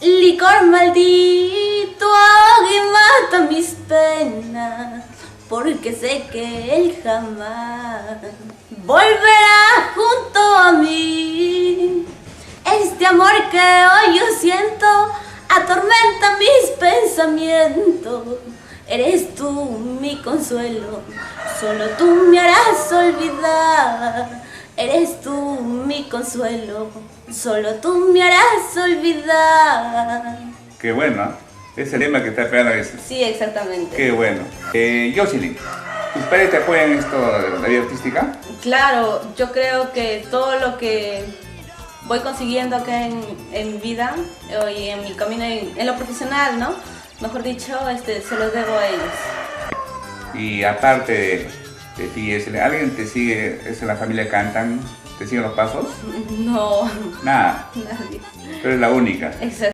Licor maldito ahoga y mata mis penas, porque sé que él jamás volverá junto a mí. Este amor que hoy yo siento atormenta mis pensamientos. Eres tú mi consuelo, solo tú me harás olvidar. Eres tú mi consuelo, solo tú me harás olvidar. Qué bueno, ¿eh? Es el lema que está pegando a veces. Sí, exactamente. Qué bueno. Jocelyn, ¿tus padres te apoyan en esto de la vida artística? Claro, yo creo que todo lo que voy consiguiendo acá en vida y en mi camino en lo profesional, ¿no? Mejor dicho, se los debo a ellos. Y aparte de ti, ¿alguien te sigue? ¿Es en la familia cantan? ¿Te siguen los pasos? No, Nada, nadie. tú eres la única. Exacto.